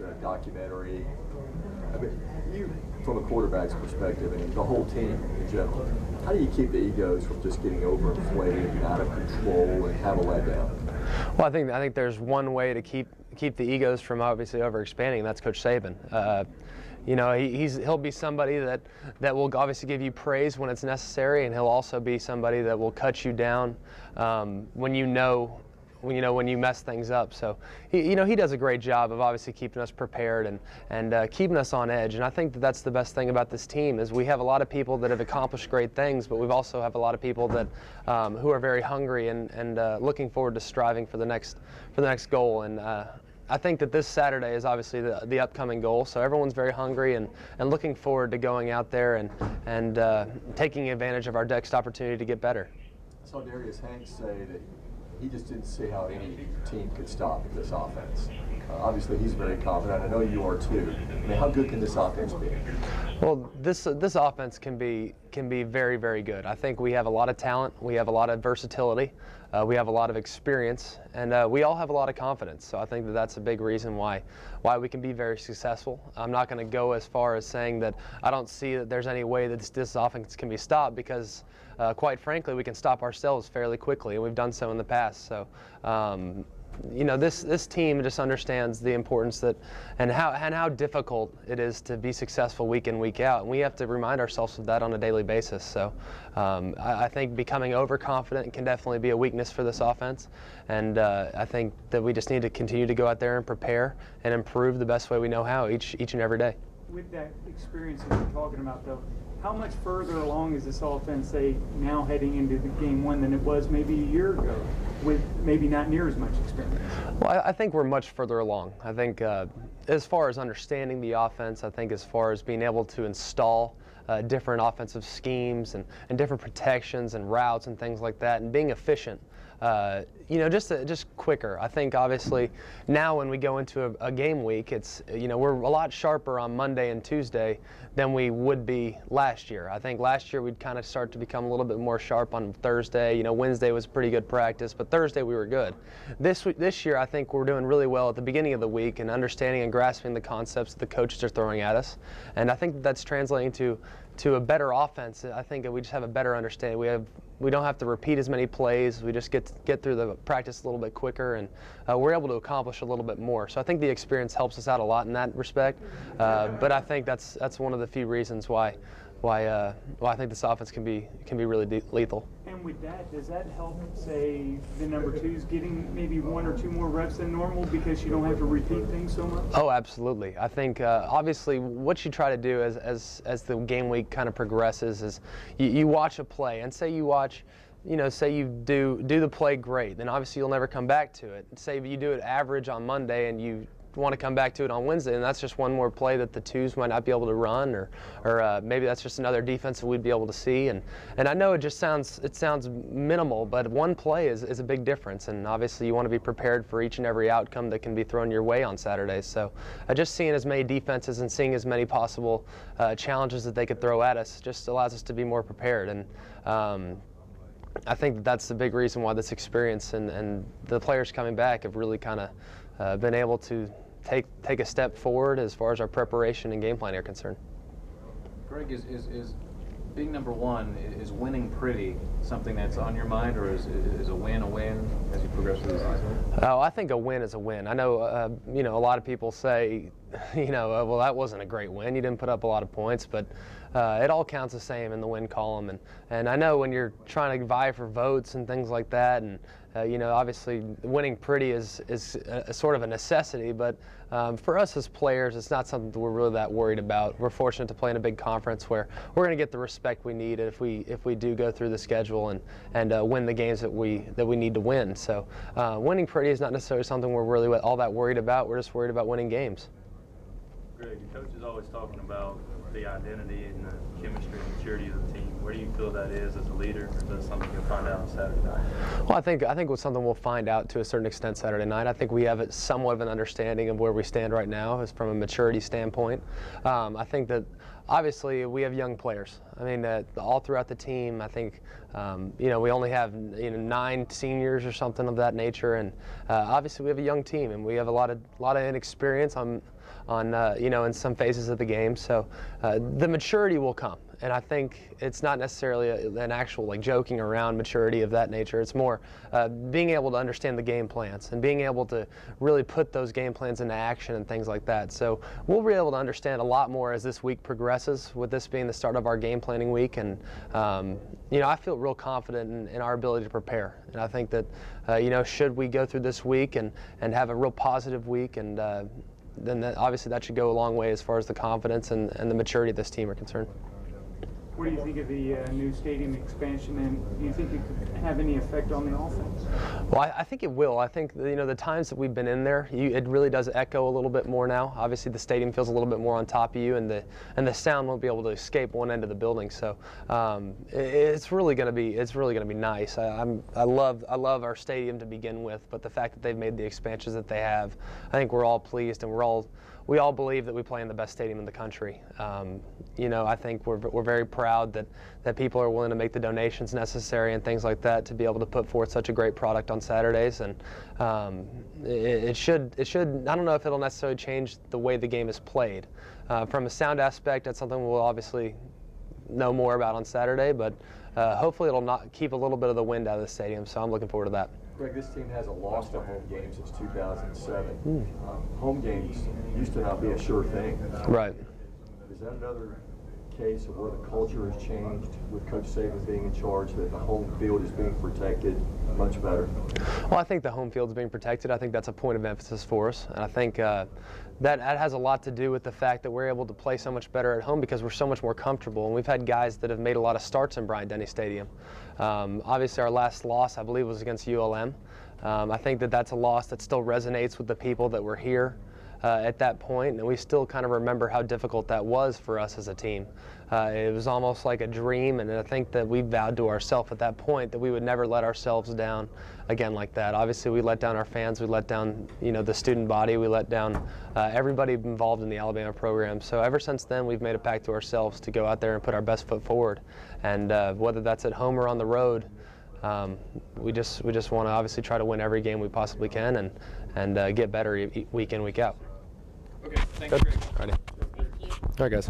the documentary. I mean, you, from a quarterback's perspective, and the whole team in general, how do you keep the egos from just getting overinflated and out of control and have a letdown? Well, I think there's one way to keep the egos from obviously overexpanding, and that's Coach Saban. You know, he'll be somebody that will obviously give you praise when it's necessary, and he'll also be somebody that will cut you down when you mess things up. So he does a great job of obviously keeping us prepared and keeping us on edge. And I think that's the best thing about this team is we have a lot of people that have accomplished great things, but we've also have a lot of people that who are very hungry and looking forward to striving for the next goal. And I think that this Saturday is obviously the upcoming goal, so everyone's very hungry and looking forward to going out there and taking advantage of our next opportunity to get better. I saw Darius Hanks say that he just didn't see how any team could stop this offense. Obviously, he's very confident. I know you are too. I mean, how good can this offense be? Well, this offense can be very, very good. I think we have a lot of talent. We have a lot of versatility. We have a lot of experience, and we all have a lot of confidence. So I think that's a big reason why we can be very successful. I'm not going to go as far as saying that I don't see that there's any way that this offense can be stopped because, quite frankly, we can stop ourselves fairly quickly, and we've done so in the past. So. You know, this team just understands the importance and how difficult it is to be successful week in, week out, and we have to remind ourselves of that on a daily basis. So I think becoming overconfident can definitely be a weakness for this offense, and I think that we just need to continue to go out there and prepare and improve the best way we know how each and every day. With that experience that you're talking about, though, how much further along is this offense, say, now heading into the game one than it was maybe a year ago, with maybe not near as much experience? Well, I think we're much further along. I think as far as understanding the offense, I think as far as being able to install different offensive schemes and different protections and routes and things like that, and being efficient. You know, just quicker. I think obviously now when we go into a game week, it's, you know, we're a lot sharper on Monday and Tuesday than we would be last year. I think last year we'd kind of start to become a little bit more sharp on Thursday. You know, Wednesday was pretty good practice, but Thursday we were good. This year I think we're doing really well at the beginning of the week and understanding and grasping the concepts that the coaches are throwing at us, and I think that's translating to a better offense. I think that we just have a better understanding. We don't have to repeat as many plays. We just get through the practice a little bit quicker, and we're able to accomplish a little bit more. So I think the experience helps us out a lot in that respect. But I think that's one of the few reasons why I think this offense can be really lethal. And with that, does that help, say, the number twos getting maybe 1 or 2 more reps than normal because you don't have to repeat things so much? Oh, absolutely. I think obviously what you try to do as the game week kind of progresses is you watch a play, and say you watch, you know, say you do the play great, then obviously you'll never come back to it. Say you do it average on Monday and you want to come back to it on Wednesday, and that's just one more play that the twos might not be able to run, or maybe that's just another defense that we'd be able to see. And I know it sounds minimal, but one play is a big difference, and obviously you want to be prepared for each and every outcome that can be thrown your way on Saturdays. So just seeing as many defenses and seeing as many possible challenges that they could throw at us just allows us to be more prepared. And I think that's the big reason why this experience and the players coming back have really kind of been able to take a step forward as far as our preparation and game plan are concerned. Greg, is being number one, is winning pretty something that's on your mind, or is a win as you progress through the season? Oh, I think a win is a win. I know, you know, a lot of people say, you know, well, that wasn't a great win. You didn't put up a lot of points, but it all counts the same in the win column. And I know when you're trying to vie for votes and things like that, and you know, obviously winning pretty is a sort of a necessity, but for us as players, it's not something that we're really that worried about. We're fortunate to play in a big conference where we're going to get the respect we need if we do go through the schedule and win the games that we need to win. So winning pretty is not necessarily something we're really all that worried about. We're just worried about winning games. Greg, your coach is always talking about the identity and the chemistry and maturity of the team. Where do you feel that is as a leader, or is that something you'll find out on Saturday night? Well, I think it's something we'll find out to a certain extent Saturday night. I think we have somewhat of an understanding of where we stand right now, as from a maturity standpoint. I think that obviously we have young players. I mean, all throughout the team, I think we only have 9 seniors or something of that nature, and obviously we have a young team, and we have a lot of inexperience on in some phases of the game. So the maturity will come. And I think it's not necessarily an actual like joking around maturity of that nature. It's more being able to understand the game plans and being able to really put those game plans into action and things like that. So we'll be able to understand a lot more as this week progresses, with this being the start of our game planning week. And I feel real confident in our ability to prepare. And I think that should we go through this week and have a real positive week, and then obviously that should go a long way as far as the confidence and the maturity of this team are concerned. What do you think of the new stadium expansion, and do you think it could have any effect on the offense? Well, I think it will. I think the times that we've been in there, it really does echo a little bit more now. Obviously, the stadium feels a little bit more on top of you, and the sound won't be able to escape one end of the building. So it's really going to be nice. I love our stadium to begin with, but the fact that they've made the expansions that they have, I think we're all pleased, and we all believe that we play in the best stadium in the country. I think we're very proud that people are willing to make the donations necessary and things like that to be able to put forth such a great product on Saturdays. And it should. I don't know if it'll necessarily change the way the game is played. From a sound aspect, that's something we'll obviously know more about on Saturday. But hopefully, it'll not keep a little bit of the wind out of the stadium. So I'm looking forward to that. Greg, this team hasn't lost a home game since 2007. Home games used to not be a sure thing. Right. Is that another case of where the culture has changed with Coach Saban being in charge, that the home field is being protected much better? Well, I think the home field is being protected. I think that's a point of emphasis for us. And I think that has a lot to do with the fact that we're able to play so much better at home because we're so much more comfortable. And we've had guys that have made a lot of starts in Bryant-Denny Stadium. Obviously, our last loss, I believe, was against ULM. I think that's a loss that still resonates with the people that were here at that point, and we still kind of remember how difficult that was for us as a team. It was almost like a dream, and I think that we vowed to ourselves at that point that we would never let ourselves down again like that. Obviously, we let down our fans, we let down the student body, we let down everybody involved in the Alabama program. So ever since then, we've made a pact to ourselves to go out there and put our best foot forward, and whether that's at home or on the road, we just want to obviously try to win every game we possibly can and get better week in, week out. Okay, thanks, Greg. All right, guys.